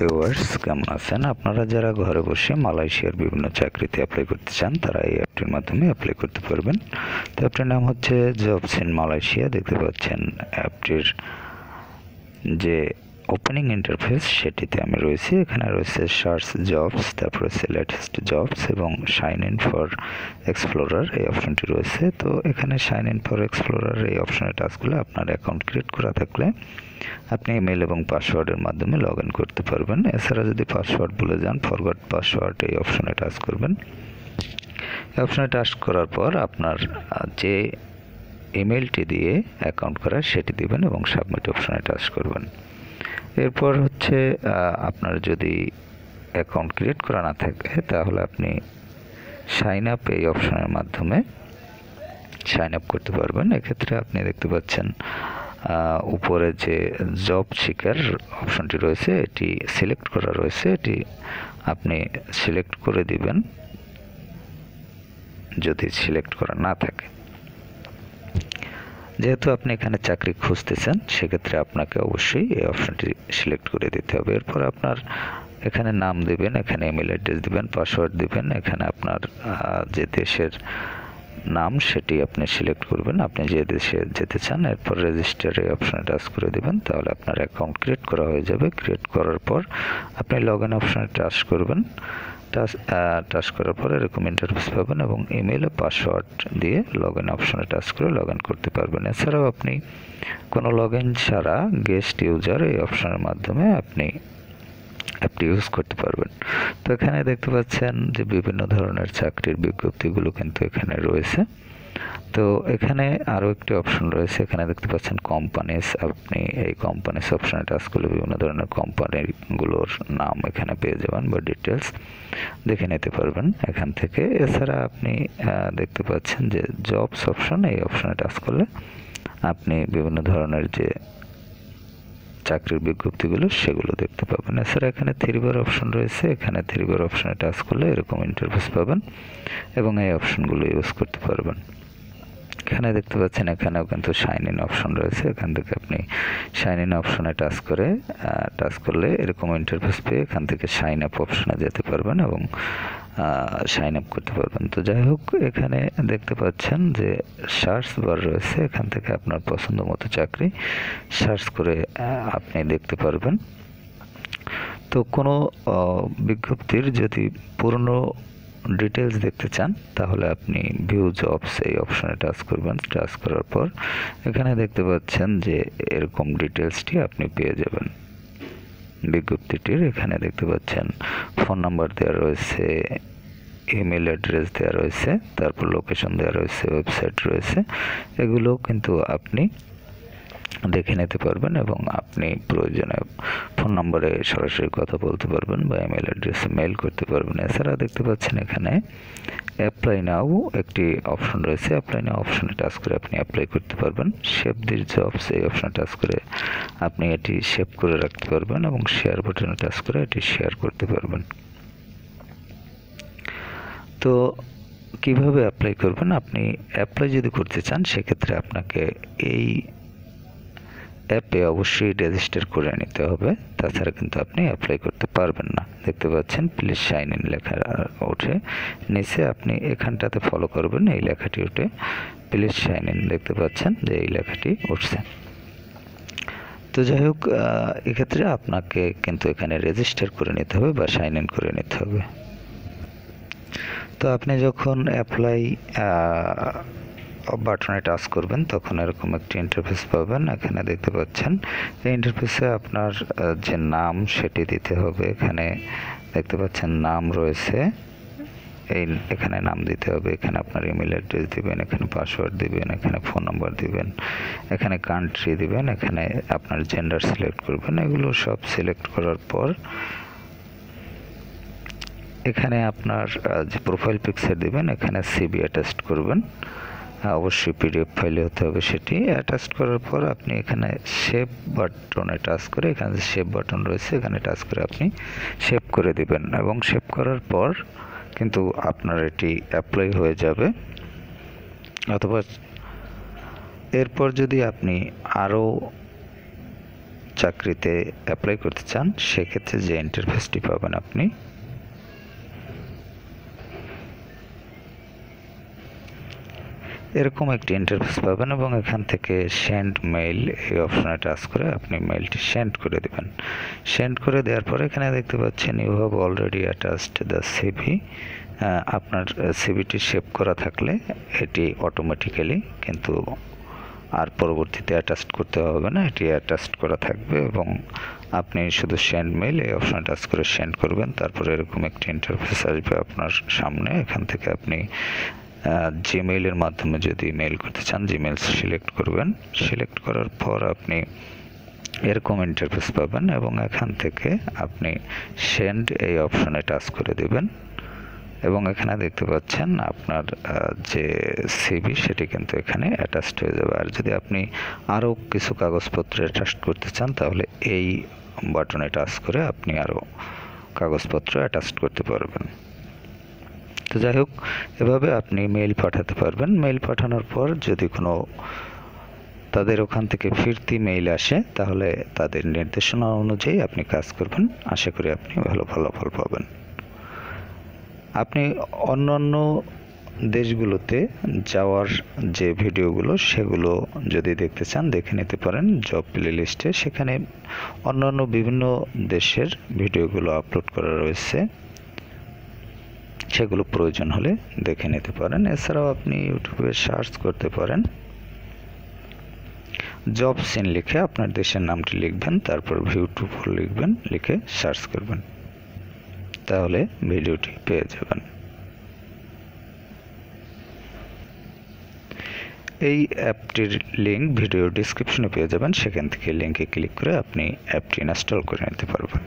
Viewers, কেমন আছেন? আপনারা যারা ঘরে বসে মালয়েশিয়ার বিভিন্ন চাকরিতে অ্যাপ্লাই করতে চান তারা এই অ্যাপটির মাধ্যমে অ্যাপ্লাই করতে পারবেন। তো অ্যাপটির নাম হচ্ছে জবস ইন মালয়েশিয়া। দেখতে পাচ্ছেন অ্যাপটির যে ওপেনিং ইন্টারফেস সেটিতে আমি রয়েছি। এখানে রয়েছে সার্চ জবস, তারপর রয়েছে লেটেস্ট জবস এবং সাইন ইন ফর এক্সপ্লোরার এই অপশনটি রয়েছে। তো এখানে সাইন ইন ফর এক্সপ্লোরার এই অপশনে টাচ করলে আপনার অ্যাকাউন্ট ক্রিয়েট করা থাকলে আপনি ইমেল এবং পাসওয়ার্ডের মাধ্যমে লগ ইন করতে পারবেন। এছাড়া যদি পাসওয়ার্ড ভুলে যান, ফরগট পাসওয়ার্ড এই অপশনে টাচ করবেন। এই অপশনে টাচ করার পর আপনার যে ইমেলটি দিয়ে অ্যাকাউন্ট করা সেটি দিবেন এবং সাবমিট অপশনে টাচ করবেন। এরপর হচ্ছে আপনার যদি অ্যাকাউন্ট ক্রিয়েট করা না থাকে তাহলে আপনি সাইন আপ এই অপশনের মাধ্যমে সাইন আপ করতে পারবেন। এক্ষেত্রে আপনি দেখতে পাচ্ছেন উপরে যে জব সিকার অপশনটি রয়েছে এটি সিলেক্ট করা রয়েছে, এটি আপনি সিলেক্ট করে দিবেন যদি সিলেক্ট করা না থাকে। যেহেতু আপনি এখানে চাকরি খুঁজতেছেন সেক্ষেত্রে আপনাকে অবশ্যই এই অপশনটি সিলেক্ট করে দিতে হবে। এরপর আপনার এখানে নাম দিবেন, এখানে ইমেল অ্যাড্রেস দিবেন, পাসওয়ার্ড দিবেন, এখানে আপনার যে দেশের নাম সেটি আপনি সিলেক্ট করবেন, আপনি যে দেশে যেতে চান। এরপর রেজিস্টার এই অপশনে টাচ করে দিবেন, তাহলে আপনার অ্যাকাউন্ট ক্রিয়েট করা হয়ে যাবে। ক্রিয়েট করার পর আপনি লগ ইন অপশনে টাচ করবেন। টাচ করার পরে এরকম ইন্টারফেস পাবেন এবং ইমেল ও পাসওয়ার্ড দিয়ে লগ ইন অপশনে টাচ করে লগ ইন করতে পারবেন। এছাড়াও আপনি কোনো লগ ইন ছাড়া গেস্ট ইউজার এই অপশনের মাধ্যমে আপনি অ্যাপটি ইউজ করতে পারবেন। তো এখানে দেখতে পাচ্ছেন যে বিভিন্ন ধরনের চাকরির বিজ্ঞপ্তিগুলো কিন্তু এখানে রয়েছে। তো এখানে আরও একটি অপশন রয়েছে, এখানে দেখতে পাচ্ছেন কোম্পানিস। আপনি এই কোম্পানিস অপশনে টাচ করলে বিভিন্ন ধরনের কোম্পানিগুলোর নাম এখানে পেয়ে যাবেন বা ডিটেলস দেখে নিতে পারবেন এখান থেকে। এছাড়া আপনি দেখতে পাচ্ছেন যে জবস অপশন, এই অপশনে টাচ করলে আপনি বিভিন্ন ধরনের যে চাকরির বিজ্ঞপ্তিগুলো সেগুলো দেখতে পাবেন। এছাড়া এখানে থ্রিবার অপশন রয়েছে, এখানে থ্রিবার অপশনে টাচ করলে এরকম ইন্টারফেস পাবেন এবং এই অপশনগুলো ইউজ করতে পারবেন। এখানে দেখতে পাচ্ছেন এখানেও কিন্তু সাইন ইন অপশন রয়েছে, এখান থেকে আপনি সাইন ইন অপশনে টাচ করলে এরকম ইন্টারফেস পেয়ে এখান থেকে সাইন আপ অপশনে যেতে পারবেন এবং সাইন আপ করতে পারবেন। তো যাই হোক, এখানে দেখতে পাচ্ছেন যে সার্চ বার রয়েছে, এখান থেকে আপনার পছন্দ মতো চাকরি সার্চ করে আপনি দেখতে পারবেন। তো কোনো বিজ্ঞপ্তির যদি পুরনো ডিটেলস দেখতে চান তাহলে আপনি ভিউ জবস এই অপশনে টাচ করবেন। টাচ করার পর এখানে দেখতে পাচ্ছেন যে এরকম ডিটেলসটি আপনি পেয়ে যাবেন বিজ্ঞপ্তিটির। এখানে দেখতে পাচ্ছেন ফোন নাম্বার দেওয়া রয়েছে, ইমেল অ্যাড্রেস দেওয়া রয়েছে, তারপর লোকেশন দেওয়া রয়েছে, ওয়েবসাইট রয়েছে। এগুলো কিন্তু আপনি দেখে নিতে পারবেন এবং আপনি প্রয়োজনে ফোন নম্বরে সরাসরি কথা বলতে পারবেন বা ইমেল অ্যাড্রেসে মেইল করতে পারবেন। এছাড়া দেখতে পাচ্ছেন এখানে অ্যাপ্লাই নাও একটি অপশন রয়েছে, অ্যাপ্লাই নাও অপশনে টাচ করে আপনি অ্যাপ্লাই করতে পারবেন। সেভ দিস জবস এই অপশনে টাচ করে আপনি এটি সেভ করে রাখতে পারবেন এবং শেয়ার বাটনে টাচ করে এটি শেয়ার করতে পারবেন। তো কিভাবে অ্যাপ্লাই করবেন? আপনি অ্যাপ্লাই যদি করতে চান সেক্ষেত্রে আপনাকে এই অ্যাপে অবশ্যই রেজিস্টার করে নিতে হবে, তাছাড়া কিন্তু আপনি অ্যাপ্লাই করতে পারবেন না। দেখতে পাচ্ছেন প্লিজ সাইন ইন লেখা ওঠে নিচে, আপনি এখানটাতে ফলো করবেন, এই লেখাটি উঠে প্লিজ সাইন ইন দেখতে পাচ্ছেন যে এই লেখাটি উঠছে। তো যাই হোক, এক্ষেত্রে আপনাকে কিন্তু এখানে রেজিস্টার করে নিতে হবে বা সাইন ইন করে নিতে হবে। তো আপনি যখন অ্যাপ্লাই বাটনে টাচ করবেন তখন এরকম একটি ইন্টারফেস পাবেন। এখানে দেখতে পাচ্ছেন এই ইন্টারফেসে আপনার যে নাম সেটি দিতে হবে। এখানে দেখতে পাচ্ছেন নাম রয়েছে, এখানে নাম দিতে হবে, এখানে আপনার ইমেল অ্যাড্রেস দিবেন, এখানে পাসওয়ার্ড দিবেন, এখানে ফোন নাম্বার দিবেন, এখানে কান্ট্রি দিবেন, এখানে আপনার জেন্ডার সিলেক্ট করবেন। এগুলো সব সিলেক্ট করার পর এখানে আপনার যে প্রোফাইল পিকচার দিবেন, এখানে সিভি অ্যাটাচ করবেন, অবশ্যই পিডিএফ ফাইলে হতে হবে। সেটি অ্যাটাচ করার পর আপনি এখানে সেভ বাটনে টাচ করে, এখানে যে সেভ বাটন রয়েছে এখানে টাচ করে আপনি সেভ করে দিবেন এবং সেভ করার পর কিন্তু আপনার এটি অ্যাপ্লাই হয়ে যাবে। অথবা এরপর যদি আপনি আরও চাকরিতে অ্যাপ্লাই করতে চান সেক্ষেত্রে যে ইন্টারফেসটি পাবেন আপনি, এরকম একটি ইন্টারফেস পাবেন এবং এখান থেকে সেন্ড মেইল এই অপশনে টাচ করে আপনি মেইলটি সেন্ড করে দেবেন। সেন্ড করে দেওয়ার পরে এখানে দেখতে পাচ্ছেন you have already attached the CV. আপনার সিভিটি সেভ করা থাকলে এটি অটোমেটিক্যালি কিন্তু আর পরবর্তীতে অ্যাটাচ করতে হবে না, এটি অ্যাটাচ করা থাকবে এবং আপনি শুধু সেন্ড মেইল এই অপশনে টাচ করে সেন্ড করবেন। তারপরে এরকম একটি ইন্টারফেস আসবে আপনার সামনে। এখান থেকে আপনি জিমেইলের মাধ্যমে যদি মেইল করতে চান জিমেইল সিলেক্ট করবেন। সিলেক্ট করার পর আপনি এরকম ইন্টারফেস পাবেন এবং এখান থেকে আপনি সেন্ড এই অপশনে টাচ করে দেবেন এবং এখানে দেখতে পাচ্ছেন আপনার যে সিভি সেটি কিন্তু এখানে অ্যাটাচড হয়ে যাবে। আর যদি আপনি আরও কিছু কাগজপত্র অ্যাটাচ করতে চান তাহলে এই বাটনে টাচ করে আপনি আরও কাগজপত্র অ্যাটাচ করতে পারবেন। তো যাই হোক, এভাবে আপনি মেইল পাঠাতে পারবেন। মেইল পাঠানোর পর যদি কোনো তাদের ওখান থেকে ফিরতি মেইল আসে তাহলে তাদের নির্দেশনা অনুযায়ী আপনি কাজ করবেন। আশা করি আপনি ভালো ফলাফল পাবেন। আপনি অন্যান্য দেশগুলোতে যাওয়ার যে ভিডিওগুলো সেগুলো যদি দেখতে চান দেখে নিতে পারেন জব প্লে লিস্টে। সেখানে অন্যান্য বিভিন্ন দেশের ভিডিওগুলো আপলোড করা রয়েছে, সেগুলো প্রয়োজন হলে দেখে নিতে পারেন। এছাড়াও আপনি ইউটিউবে সার্চ করতে পারেন জব সিন লিখে আপনার দেশের নামটি লিখবেন, তারপর ভিউ টু লিখবেন, লিখে সার্চ করবেন, তাহলে ভিডিওটি পেয়ে যাবেন। এই অ্যাপটির লিঙ্ক ভিডিও ডিসক্রিপশনে পেয়ে যাবেন, সেখান থেকে লিঙ্কে ক্লিক করে আপনি অ্যাপটি ইনস্টল করে নিতে পারবেন।